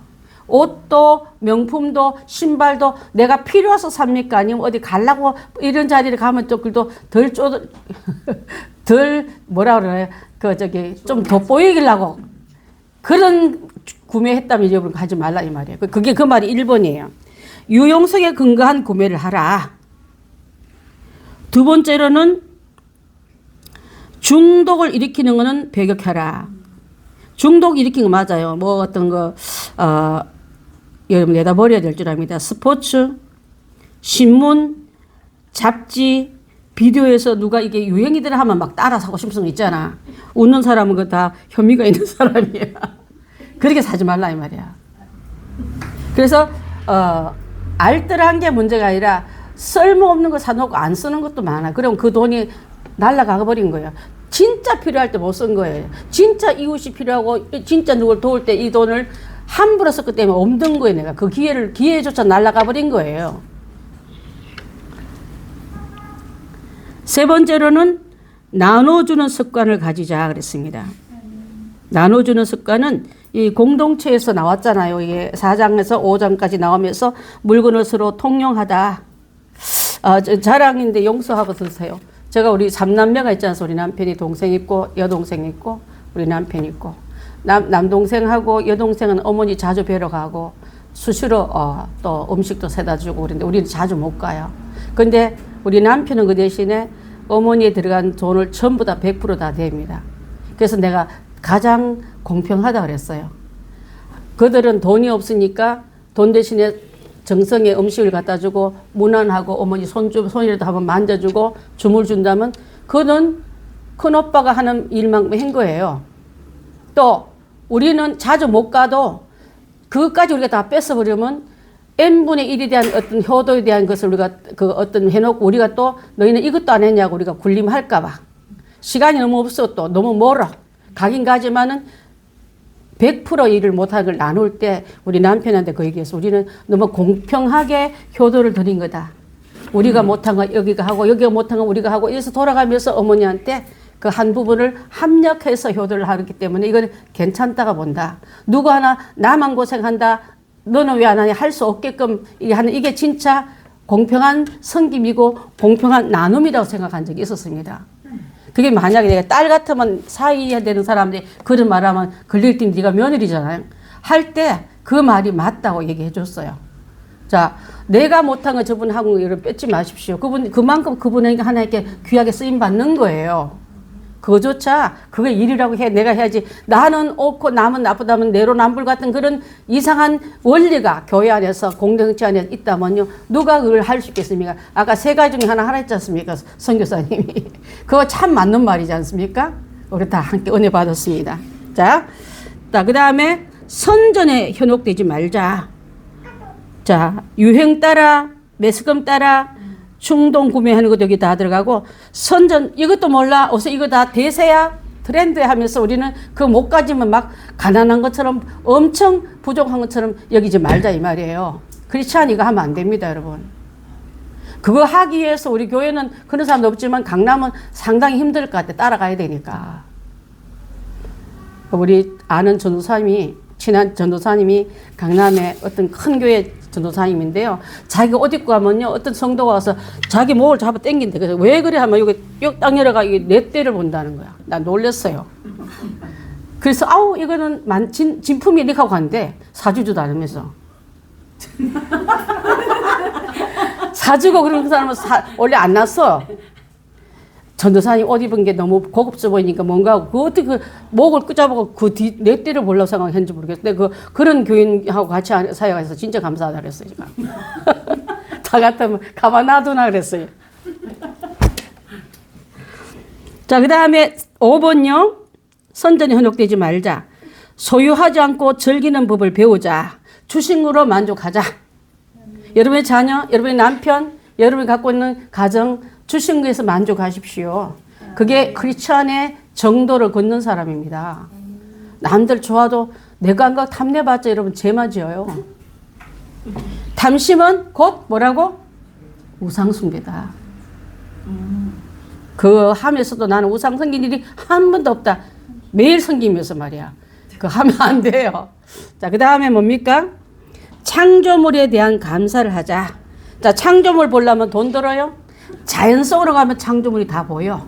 옷도 명품도 신발도 내가 필요해서 삽니까? 아니면 어디 가려고 이런 자리를 가면 또 그래도 덜 뭐라 그러나요? 좀 돋보이려고 그런 구매했다면 여러분 가지 말라 이 말이에요. 그게 그 말이 1번이에요. 유용성에 근거한 구매를 하라. 두 번째로는 중독을 일으키는 거는 배격하라. 중독 일으킨 거 맞아요. 뭐 어떤 거, 여러분 내다 버려야 될 줄 압니다. 스포츠, 신문, 잡지, 비디오에서 누가 이게 유행이들 하면 막 따라 사고 싶은 거 있잖아. 웃는 사람은 그 다 혐의가 있는 사람이야. 그렇게 사지 말라 이 말이야. 그래서, 알뜰한 게 문제가 아니라 쓸모없는 거 사놓고 안 쓰는 것도 많아. 그럼 그 돈이 날아가 버린 거예요. 진짜 필요할 때 못 쓴 거예요. 진짜 이웃이 필요하고 진짜 누굴 도울 때 이 돈을 함부로 썼기 때문에 없는 거예요. 내가 그 기회조차 날아가 버린 거예요. 세 번째로는 나눠주는 습관을 가지자 그랬습니다. 나눠주는 습관은 이 공동체에서 나왔잖아요. 이게 4장에서 5장까지 나오면서 물건을 서로 통용하다. 자랑인데 용서하고 드세요. 제가 우리 3남매가 있잖아요. 우리 남편이 동생 있고 여동생 있고 우리 남편 있고 남동생하고 여동생은 어머니 자주 뵈러 가고 수시로 또 음식도 사다 주고 그런데 우리는 자주 못 가요. 근데 우리 남편은 그 대신에 어머니에 들어간 돈을 전부 다 100% 다 냅니다. 그래서 내가 가장 공평하다 그랬어요. 그들은 돈이 없으니까 돈 대신에 정성의 음식을 갖다 주고 무난하고 어머니 손이라도 한번 만져주고 주물 준다면 그는 큰오빠가 하는 일만큼 한 거예요. 또 우리는 자주 못 가도 그것까지 우리가 다 뺏어버리면 n분의 1에 대한 어떤 효도에 대한 것을 우리가 어떤 해놓고 우리가 또 너희는 이것도 안 했냐고 우리가 굴림할까봐 시간이 너무 없어 또 너무 멀어 가긴 가지만은 100% 일을 못하는 걸 나눌 때 우리 남편한테 그 얘기해서 우리는 너무 공평하게 효도를 드린 거다. 우리가 못한 거 여기가 하고 여기가 못한 거 우리가 하고 이래서 돌아가면서 어머니한테 그 한 부분을 합력해서 효도를 하기 때문에 이건 괜찮다가 본다. 누구 하나 나만 고생한다. 너는 왜 안 하냐 할 수 없게끔 이게 진짜 공평한 섬김이고 공평한 나눔이라고 생각한 적이 있었습니다. 그게 만약에 내가 딸 같으면 사이해야 되는 사람들이 그런 말하면 걸릴 때 네가 며느리잖아요. 할 때 그 말이 맞다고 얘기해 줬어요. 자, 내가 못한 거 저분하고 이런 뺏지 마십시오. 그만큼 그분에게 하나님께 귀하게 쓰임 받는 거예요. 그거조차 그게 일이라고 해 내가 해야지 나는 옳고 남은 나쁘다면 내로남불 같은 그런 이상한 원리가 교회 안에서 공동체 안에 있다면요 누가 그걸 할 수 있겠습니까? 아까 3가지 중에 하나 했지 않습니까? 선교사님이 그거 참 맞는 말이지 않습니까? 우리 다 함께 은혜 받았습니다. 자, 그 다음에 선전에 현혹되지 말자. 자, 유행 따라 매스컴 따라 충동 구매하는 것도 여기 다 들어가고 선전 이것도 몰라 어서 이거 다 대세야 트렌드 하면서 우리는 그 못 가지면 막 가난한 것처럼 엄청 부족한 것처럼 여기지 말자 이 말이에요. 크리스찬 이거 하면 안 됩니다 여러분. 그거 하기 위해서 우리 교회는 그런 사람도 없지만 강남은 상당히 힘들 것 같아 따라가야 되니까. 우리 아는 전도사님이 친한 전도사님이 강남의 어떤 큰 교회 전도사님인데요. 자기가 옷 입고 가면요. 어떤 성도가 와서 자기 목을 잡아 당긴대. 그래서 왜 그래 하면 여기 딱 열어가 이게 내 떼를 본다는 거야. 나 놀랬어요. 그래서 아우 이거는 진품이 이렇게 하고 갔는데 사주지도 않으면서. 사주고 그런 사람은 원래 안 났어. 전도사님 옷 입은 게 너무 고급져 보이니까 뭔가 하고, 그 어떻게 그 목을 끄잡고 그 뒤, 내 띠를 보려고 생각했는지 모르겠어. 근데 그런 교인하고 같이 사역해서 진짜 감사하다 그랬어요, 제가. 다 같으면 가만 놔두나 그랬어요. 자, 그 다음에 5번요. 선전에 현혹되지 말자. 소유하지 않고 즐기는 법을 배우자. 주식으로 만족하자. 여러분의 자녀, 여러분의 남편, 여러분이 갖고 있는 가정, 주식에서 만족하십시오. 그게 크리스천의 정도를 걷는 사람입니다. 남들 좋아도 내가 한 거 탐내봤자 여러분 죄만 지어요. 탐심은 곧 뭐라고? 우상숭배다. 그 하면서도 나는 우상 섬긴 일이 한 번도 없다. 매일 섬기면서 말이야. 그거 하면 안 돼요. 자, 그 다음에 뭡니까? 창조물에 대한 감사를 하자. 자, 창조물 보려면 돈 들어요? 자연 속으로 가면 창조물이 다 보여.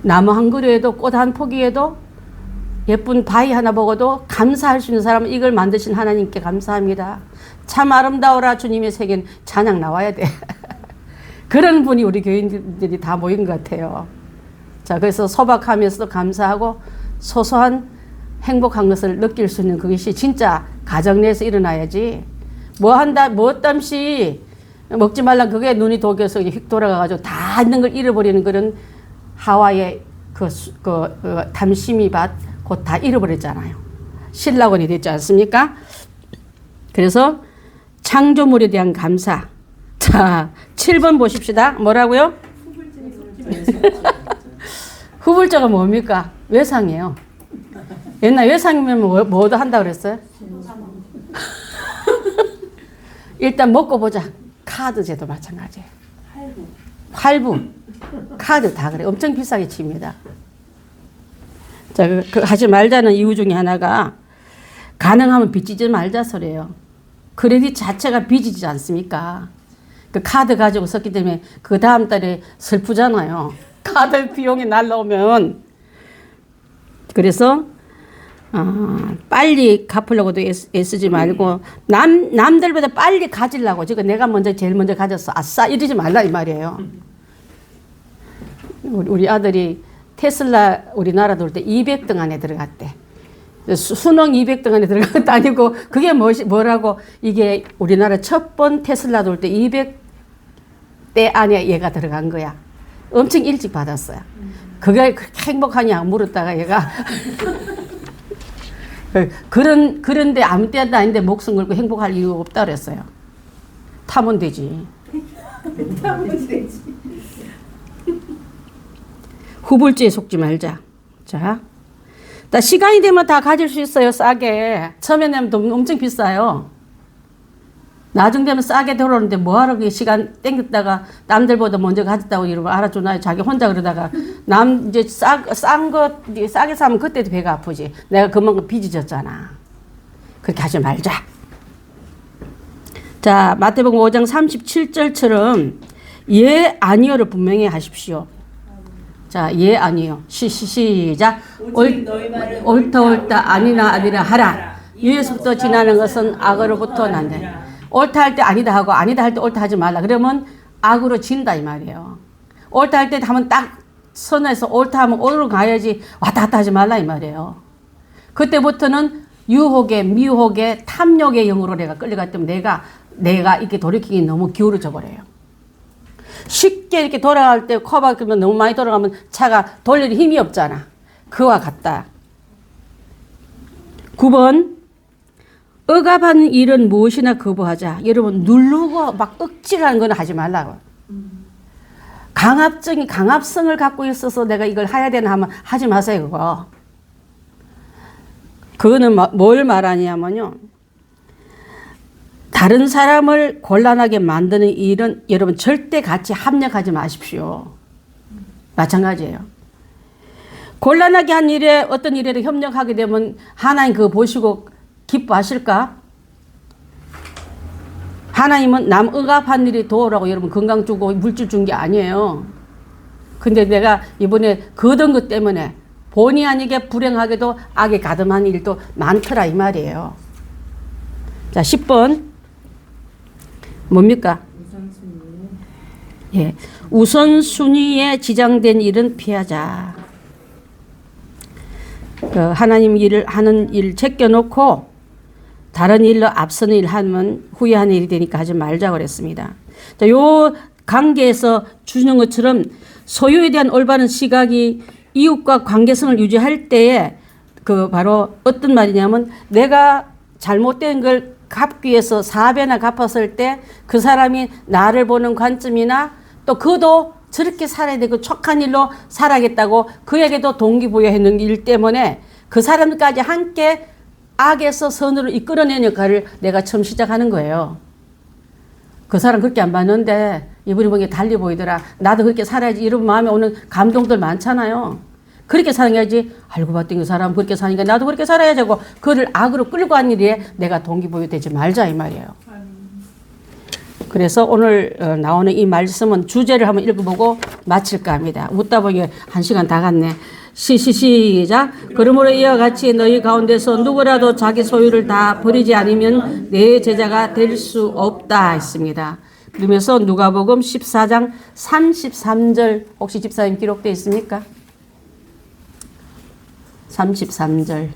나무 한 그루에도 꽃 한 포기에도 예쁜 바위 하나 보고도 감사할 수 있는 사람은 이걸 만드신 하나님께 감사합니다. 참 아름다워라 주님의 세계는 찬양 나와야 돼. 그런 분이 우리 교인들이 다 모인 것 같아요. 자, 그래서 소박하면서도 감사하고 소소한 행복한 것을 느낄 수 있는 그것이 진짜 가정 내에서 일어나야지. 뭐 땀시 먹지 말라 그게 눈이 독여서 휙 돌아가가지고 다 있는 걸 잃어버리는 그런 하와의 그 담심이 밭 곧 다 잃어버렸잖아요. 신라곤이 됐지 않습니까? 그래서 창조물에 대한 감사. 자, 7번 보십시다. 뭐라고요? 후불자가 뭡니까? 외상이에요. 옛날 외상이면 뭐도 한다 그랬어요? 일단 먹고 보자. 카드 제도 마찬가지예요. 할부. 카드 다 그래. 엄청 비싸게 칩니다. 자, 하지 말자는 이유 중에 하나가 가능하면 빚지지 말자 소리예요. 크레딧 자체가 빚이지 않습니까? 그 카드 가지고 썼기 때문에 그 다음 달에 슬프잖아요. 카드 비용이 날라오면. 그래서 빨리 갚으려고도 애쓰지 말고 남들보다 빨리 가지려고 지금 내가 제일 먼저 가졌어 아싸 이러지 말라 이 말이에요. 우리 아들이 테슬라 우리나라 돌 때 200등 안에 들어갔대. 수능 200등 안에 들어간 것도 아니고 그게 뭐라고 이게 우리나라 첫 번 테슬라 돌 때 200대 안에 얘가 들어간 거야. 엄청 일찍 받았어요. 그게 그렇게 행복하냐 물었다가 얘가 그런데 아무 때도 아닌데 목숨 걸고 행복할 이유 없다 그랬어요. 타면 되지. 타면 되지. 후불지에 속지 말자. 자, 시간이 되면 다 가질 수 있어요. 싸게. 처음에 내면 돈 엄청 비싸요. 나중 되면 싸게 들어오는데 뭐하러 그 시간 땡겼다가 남들보다 먼저 가졌다고 이러고 알아주나요? 자기 혼자 그러다가 남 이제 싼 거 싸게 사면 그때도 배가 아프지. 내가 그만큼 빚이 졌잖아. 그렇게 하지 말자. 자, 마태복음 5장 37절처럼 예 아니요를 분명히 하십시오. 자, 예 아니요. 시작. 옳다 아니라 하라. 이에서부터 지나는 것은 악으로부터 난다. 옳다 할 때 아니다 하고 아니다 할 때 옳다 하지 말라. 그러면 악으로 진다 이 말이에요. 옳다 할 때 하면 딱 선에서 옳다 하면 옳으로 가야지 왔다 갔다 하지 말라 이 말이에요. 그때부터는 유혹에 미혹에 탐욕의 영으로 내가 끌려갔기 때문에 내가 이렇게 돌이키기 너무 기울어져 버려요. 쉽게 이렇게 돌아갈 때 코박으면 너무 많이 돌아가면 차가 돌릴 힘이 없잖아. 그와 같다. 9번 억압하는 일은 무엇이나 거부하자. 여러분 누르고 막 억지로 하는 건 하지 말라고. 강압성을 갖고 있어서 내가 이걸 해야 되나 하면 하지 마세요. 그거. 그거는 뭘 말하냐면요. 다른 사람을 곤란하게 만드는 일은 여러분 절대 같이 합력하지 마십시오. 마찬가지예요. 곤란하게 한 일에 어떤 일에도 협력하게 되면 하나님 그거 보시고 기뻐하실까? 하나님은 남 억압한 일이 도우라고 여러분 건강 주고 물질 준 게 아니에요. 근데 내가 이번에 그 얻은 것 때문에 본의 아니게 불행하게도 악에 가담한 일도 많더라 이 말이에요. 자, 10번 뭡니까? 예, 우선순위에 지장된 일은 피하자. 하나님 일을 하는 일 제껴놓고 다른 일로 앞서는 일 하면 후회하는 일이 되니까 하지 말자 그랬습니다. 자, 요 관계에서 주는 것처럼 소유에 대한 올바른 시각이 이웃과 관계성을 유지할 때에 그 바로 어떤 말이냐면 내가 잘못된 걸 갚기 위해서 4배나 갚았을 때 그 사람이 나를 보는 관점이나 또 그도 저렇게 살아야 되고 척한 일로 살아야겠다고 그에게도 동기부여하는 일 때문에 그 사람까지 함께 악에서 선으로 이끌어내는 역할을 내가 처음 시작하는 거예요. 그 사람 그렇게 안 봤는데 이분이 보기에 달리 보이더라. 나도 그렇게 살아야지. 이런 마음에 오는 감동들 많잖아요. 그렇게 살아야지. 알고 봤더니 그 사람 그렇게 사니까 나도 그렇게 살아야지 하고 그를 악으로 끌고 간 일에 내가 동기부여되지 말자 이 말이에요. 그래서 오늘 나오는 이 말씀은 주제를 한번 읽어보고 마칠까 합니다. 웃다 보니 1시간 다 갔네. 시작. 그러므로 이와 같이 너희 가운데서 누구라도 자기 소유를 다 버리지 않으면 내 제자가 될 수 없다 했습니다. 그러면서 누가복음 14장 33절 혹시 집사님 기록되어 있습니까? 33절.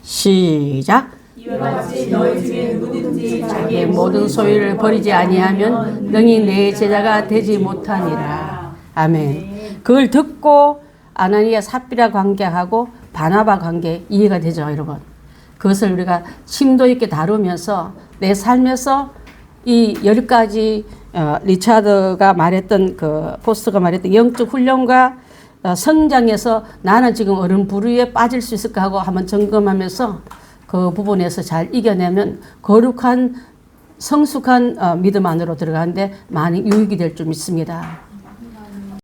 시작. 이와 같이 너희 중에 누구든지 자기의 모든 소유를 버리지 아니하면 능히 내 제자가 되지 못하니라. 아멘. 그걸 듣고 아나니아 삽비라 관계하고 바나바 관계 이해가 되죠, 여러분. 그것을 우리가 심도 있게 다루면서 내 삶에서 이 10가지 리차드가 말했던 그 포스트가 말했던 영적 훈련과 성장에서 나는 지금 어른 부류에 빠질 수 있을까 하고 한번 점검하면서 그 부분에서 잘 이겨내면 거룩한 성숙한 믿음 안으로 들어가는데 많이 유익이 될 줄 믿습니다.